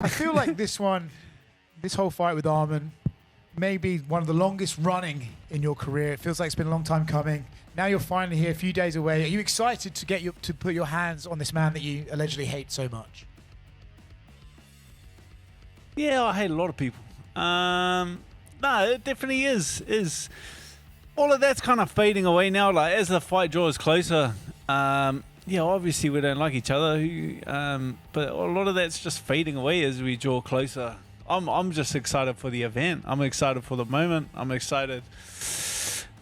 I feel like this whole fight with Arman, may be one of the longest running in your career. It feels like it's been a long time coming. Now you're finally here, a few days away. Are you excited to put your hands on this man that you allegedly hate so much? Yeah, I hate a lot of people. No, it definitely is. All of that's kind of fading away now. Like as the fight draws closer, yeah, obviously we don't like each other. But a lot of that's just fading away as we draw closer. I'm just excited for the event. I'm excited for the moment. I'm excited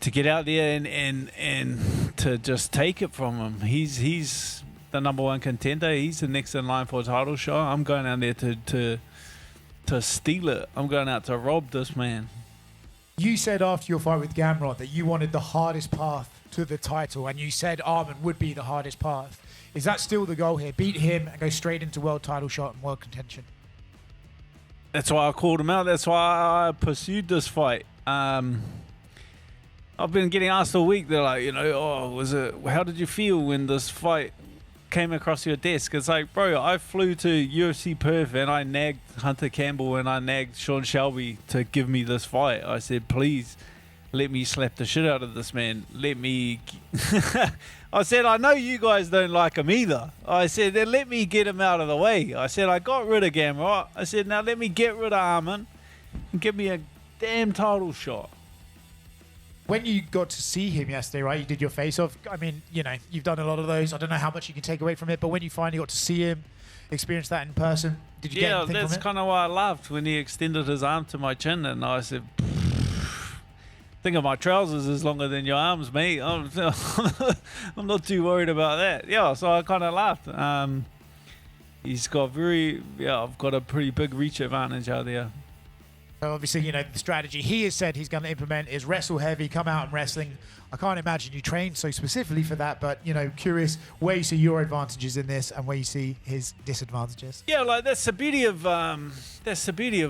to get out there and to just take it from him. He's the number one contender. He's the next in line for a title shot. I'm going out there to steal it. I'm going out to rob this man. You said after your fight with Gamrot that you wanted the hardest path to the title, and you said Arman would be the hardest path. Is that still the goal here? Beat him and go straight into world title shot and world contention? That's why I called him out. That's why I pursued this fight. I've been getting asked all week. They're like, how did you feel when this fight came across your desk? It's like, bro, I flew to UFC Perth and I nagged Hunter Campbell and I nagged Sean Shelby to give me this fight. I said, please let me slap the shit out of this man. Let me I said, I know you guys don't like him either. I said, then let me get him out of the way. I said, I got rid of Gamrot. I said, now let me get rid of Arman and give me a damn title shot. When you got to see him yesterday, right, you did your face-off. I mean, you've done a lot of those. I don't know how much you can take away from it, but when you finally got to see him, experience that in person, did you get anything from it? Yeah, that's kind of why I laughed when he extended his arm to my chin, and I said, think of my trousers is longer than your arms, mate. I'm not too worried about that. Yeah, so I kind of laughed. He's got I've got a pretty big reach advantage out there. So obviously, the strategy he has said he's going to implement is wrestle heavy, come out and wrestling. I can't imagine you train so specifically for that, but, curious where you see your advantages in this and where you see his disadvantages. Yeah, like that's the beauty of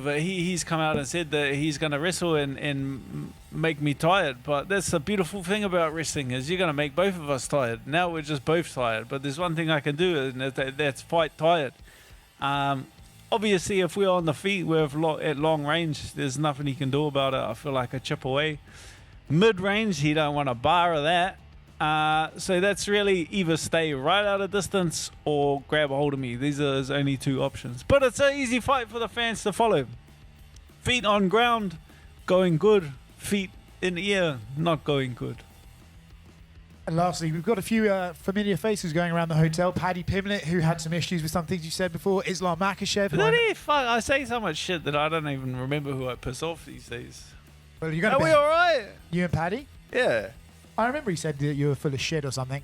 it. He's come out and said that he's going to wrestle and make me tired, but that's the beautiful thing about wrestling is you're going to make both of us tired. Now we're just both tired, but there's one thing I can do, and that's fight tired. Obviously, if we're on the feet, we're at long range, there's nothing he can do about it. I feel like a chip away. Mid-range, he don't want a bar of that. So that's really either stay right out of distance or grab a hold of me. These are his only two options. But it's an easy fight for the fans to follow. Feet on ground, going good. Feet in the air, not going good. And lastly, we've got a few familiar faces going around the hotel. Paddy Pimblett, who had some issues with some things you said before. Islam Makhachev. I say so much shit that I don't even remember who I piss off these days. Well, you're Are we all right? You and Paddy? Yeah. I remember he said that you were full of shit or something.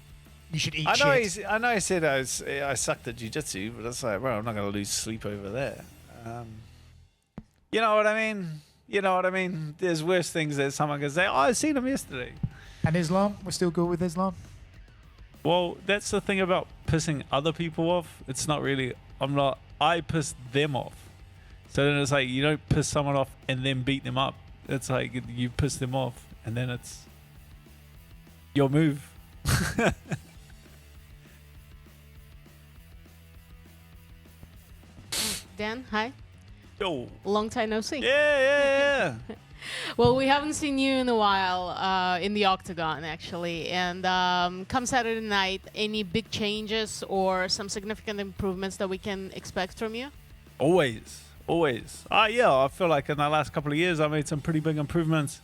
You should eat shit. I know he said I sucked at jiu-jitsu, but it's like, bro, I'm not going to lose sleep over that. You know what I mean? There's worse things that someone can say, I seen him yesterday. And Islam? We're still good with Islam? Well, that's the thing about pissing other people off. It's not really, I pissed them off. So then it's like, you don't piss someone off and then beat them up. It's like you piss them off and then it's your move. Dan, hi. Yo. Long time no see. Yeah. Well, we haven't seen you in a while in the octagon, actually. And come Saturday night, any big changes or some significant improvements that we can expect from you? Always. I feel like in the last couple of years, I made some pretty big improvements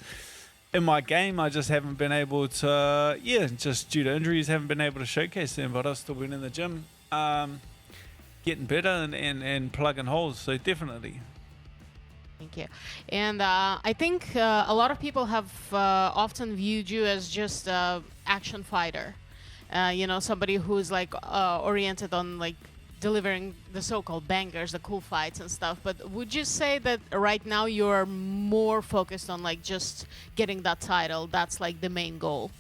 in my game. I just haven't been able to, just due to injuries, haven't been able to showcase them. But I've still been in the gym, getting better and plugging holes. So definitely. Thank you. And I think a lot of people have often viewed you as just an action fighter. Somebody who's like oriented on like delivering the so-called bangers, the cool fights and stuff. But would you say that right now you're more focused on like just getting that title? That's like the main goal.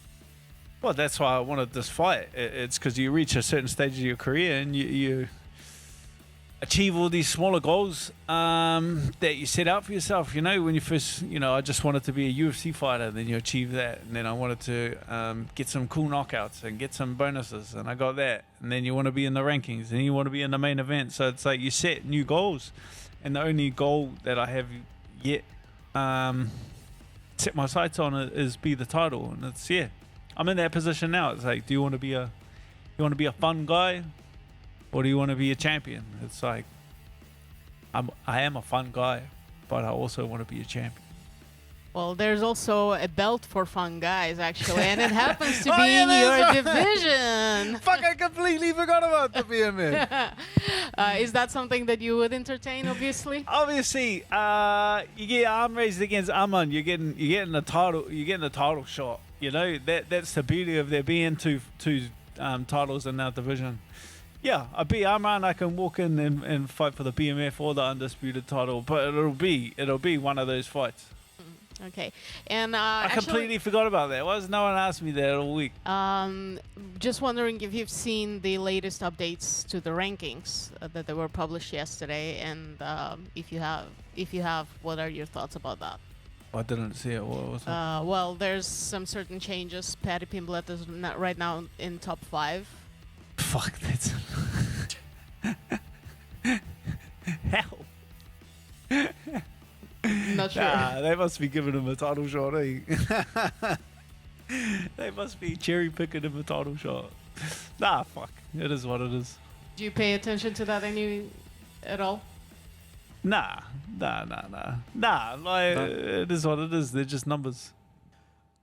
Well, that's why I wanted this fight. It's because you reach a certain stage of your career and achieve all these smaller goals that you set out for yourself. You know, when you first, I just wanted to be a UFC fighter, then you achieve that, and then I wanted to get some cool knockouts and get some bonuses, and I got that, and then you want to be in the rankings, and you want to be in the main event. So it's like you set new goals, and the only goal that I have yet set my sights on is be the title, and it's I'm in that position now. It's like, do you want to be a fun guy? Or do you want to be a champion? It's like, I am a fun guy, but I also want to be a champion. Well, there's also a belt for fun guys, actually, and it happens to be in your division. Fuck, I completely forgot about the BMF. Is that something that you would entertain, obviously? Obviously, you get arm raised against Arman, you're getting the title, shot. You know, that's the beauty of there being two titles in that division. Yeah, I beat Arman. I can walk in and fight for the BMF or the undisputed title, but it'll be one of those fights. Okay, and I completely forgot about that. Why has no one asked me that all week? Just wondering if you've seen the latest updates to the rankings that they were published yesterday, and if you have, what are your thoughts about that? I didn't see it. What was it? Well, there's some certain changes. Paddy Pimblett is right now in top 5. Fuck, that's hell. Not sure. Nah, they must be giving him a title shot, eh? They must be cherry picking him a title shot. Nah, fuck. It is what it is. Do you pay attention to that at all? Nah. Like, it is what it is. They're just numbers.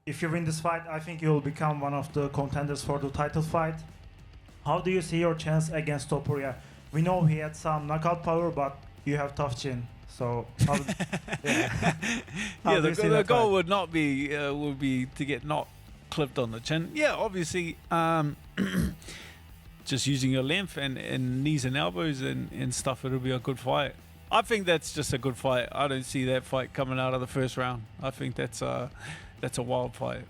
If you win this fight, I think you will become one of the contenders for the title fight. How do you see your chance against Topuria? We know he had some knockout power, but you have tough chin. So, the goal would be to get not clipped on the chin. Yeah, obviously, just using your length and knees and elbows and stuff, it'll be a good fight. I think that's just a good fight. I don't see that fight coming out of the first round. I think that's a wild fight.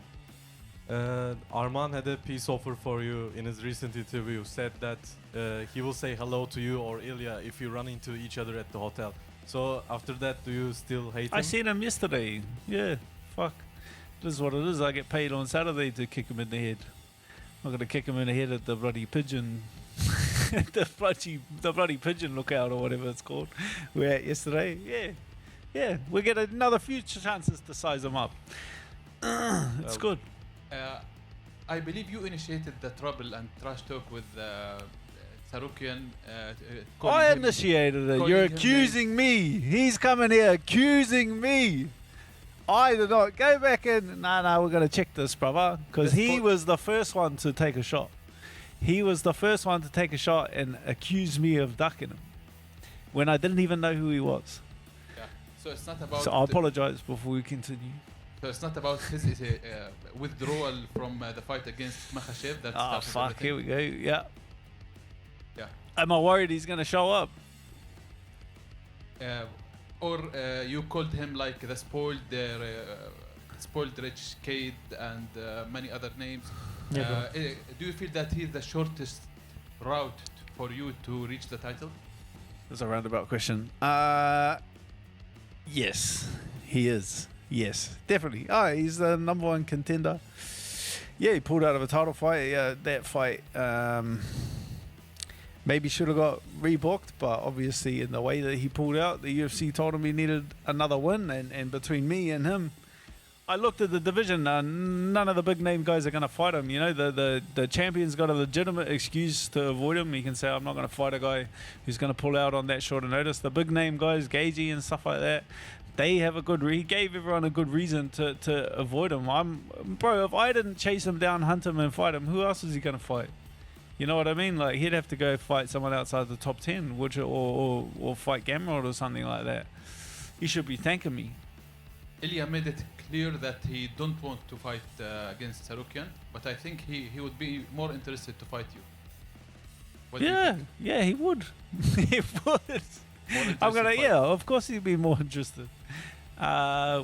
Arman had a peace offer for you in his recent interview. Said that he will say hello to you or Ilia if you run into each other at the hotel. So after that, do you still hate him? I seen him yesterday. Yeah, fuck. This is what it is. I get paid on Saturday to kick him in the head. I'm gonna kick him in the head at the bloody pigeon, the bloody pigeon lookout or whatever it's called. We're at yesterday. Yeah. We get another few chances to size him up. It's good. I believe you initiated the trouble and trash talk with Tsarukyan. I initiated it. You're accusing me. He's coming here accusing me. I did not. Go back in. No, we're going to check this, brother. Because he was the first one to take a shot. He was the first one to take a shot and accuse me of ducking him when I didn't even know who he was. Yeah. So it's not about... So I apologize before we continue. So it's not about his withdrawal from the fight against Makhachev. That's fuck, here we go. Yeah. Yeah. Am I worried he's going to show up? Or you called him like the spoiled rich kid and many other names. Do you feel that he's the shortest route for you to reach the title? That's a roundabout question. Yes, he is. Yes, definitely. He's the number one contender. Yeah, he pulled out of a title fight. That fight maybe should have got rebooked, but obviously in the way that he pulled out, the UFC told him he needed another win, and between me and him, I looked at the division. None of the big name guys are going to fight him. You know, the champion's got a legitimate excuse to avoid him. He can say, I'm not going to fight a guy who's going to pull out on that short notice. The big name guys, Gagey and stuff like that, they have a good he gave everyone a good reason to avoid him. Bro, if I didn't chase him down, hunt him and fight him, who else is he going to fight? You know what I mean? Like, he'd have to go fight someone outside the top 10, which or fight Gamrod or something like that. He should be thanking me. Ilia made it clear that he don't want to fight against Tsarukyan, but I think he would be more interested to fight you. What do you think? Yeah, he would. He would. Of course he'd be more interested.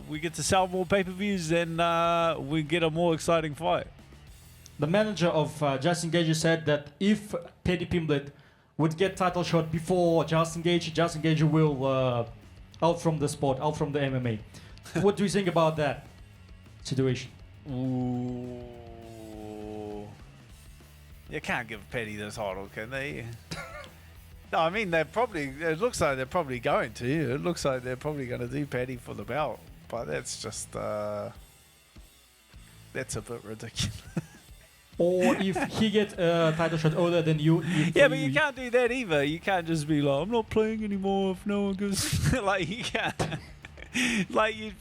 We get to sell more pay-per-views and we get a more exciting fight. The manager of Justin Gagey said that if Paddy Pimblett would get title shot before Justin Gage. Justin Gage will out from the sport, out from the MMA. What do you think about that situation? Ooh. You can't give Paddy the title, can they? No, I mean, it looks like they're probably going to. It looks like they're probably going to do Paddy for the belt. But that's just, that's a bit ridiculous. Or if he get a title shot older than you. Yeah, but you can't do that either. You can't just be like, I'm not playing anymore if no one gives... like, you can't. Like, you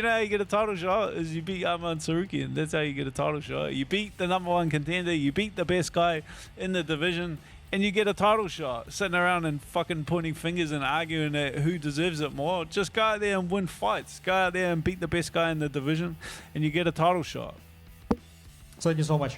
know how you get a title shot is you beat Arman Tsarukyan. That's how you get a title shot. You beat the #1 contender, you beat the best guy in the division, and you get a title shot. Sitting around and fucking pointing fingers and arguing at who deserves it more. Just go out there and win fights. Go out there and beat the best guy in the division, and you get a title shot. Thank you so much.